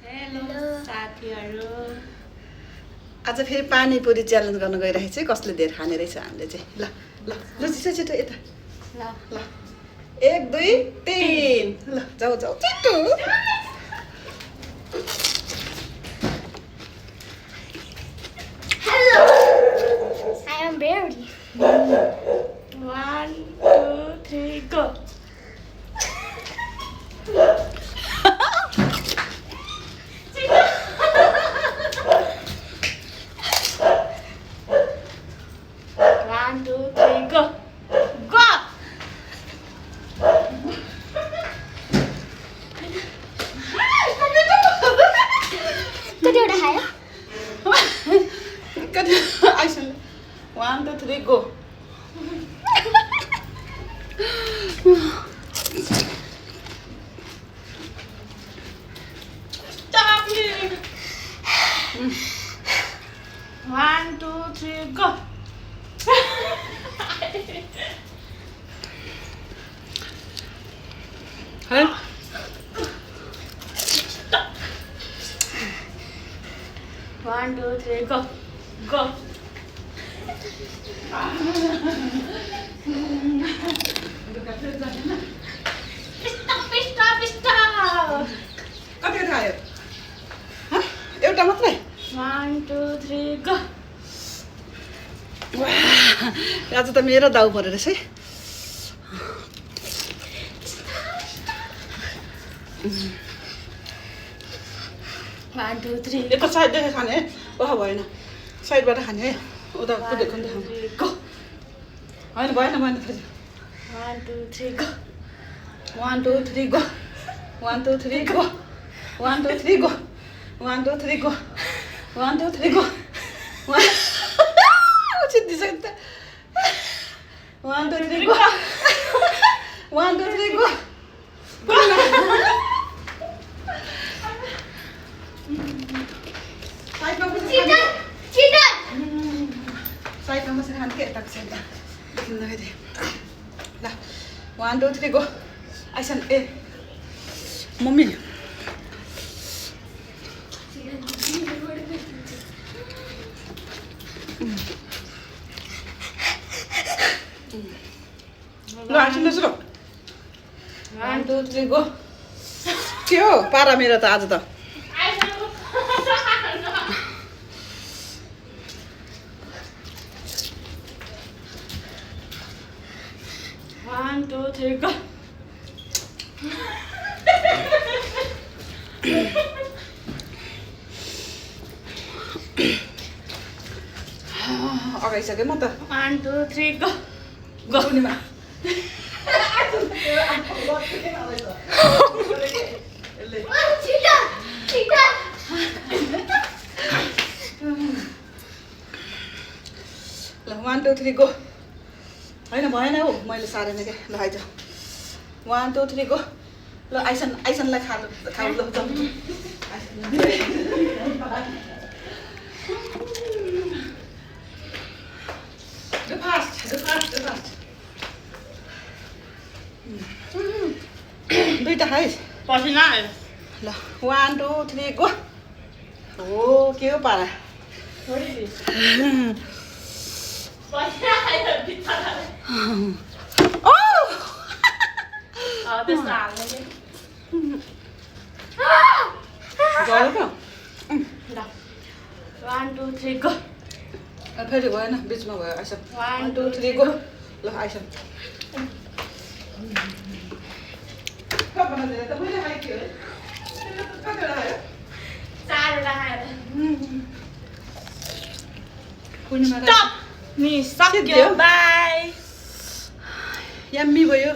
साथीहरु आज फेरि पानीपुरी च्यालेन्ज गर्न गइरहेको छ कसले धेरै खाने रहेछ हामीले चाहिँ ल ल ल छिटो यता ल ल 1 2 3 ल जाऊ जाऊ छिटो Hello. I am Barry. 1 2 3 go. One, two, three, go. Stop me. 1 2 3 go. Huh? Stop. 1 2 3 go. Go. Stop. कति खायो एउटा मात्रै 1 2 3 go. आज त मेरो दाउ परेर रहेछ है 1 2 3 यता साइडदेखि खाने है ओह भएन साइडबाट खाने है उता कुदेको नि खाने go. होइन भएन भएन 1 2 3 go. 1 2 3 go 1 2 3 go 1 2 3 go 1 2 3 go 1 2 3 go चित्तिसक्यो त 1 2 3 go 1 2 3 go साइडमा बसेर साइडमा बसेर खाने के यताको साइडमा देखिँदाखेरि ल 1 2 3 go आइसन ए मम्मी ल आइसन ल 1 2 3 go के हो पारा मेरो त आज त 1 2 3 go. अगाइसकेँ म त 1 2 3 go. go पूर्णिमा ल 1 2 3 go होइन भएन हौ मैले सारेन के ल आइज 1 2 3 go ल आइसनलाई खाऊ ल जाऊ Do fast. दुईटा खाइस् पसिना आयो ल 1 2 3 go हो के हो पारा पसिना आयो बिचाराले ओ त्यस्तो हाल्ने के गयो ल 1 2 3 go. फेरि भएन बिचमा भयो आइसन 1 2 3 go ल आइसन Stop! Ni सक्यो बाई यम्मी भयो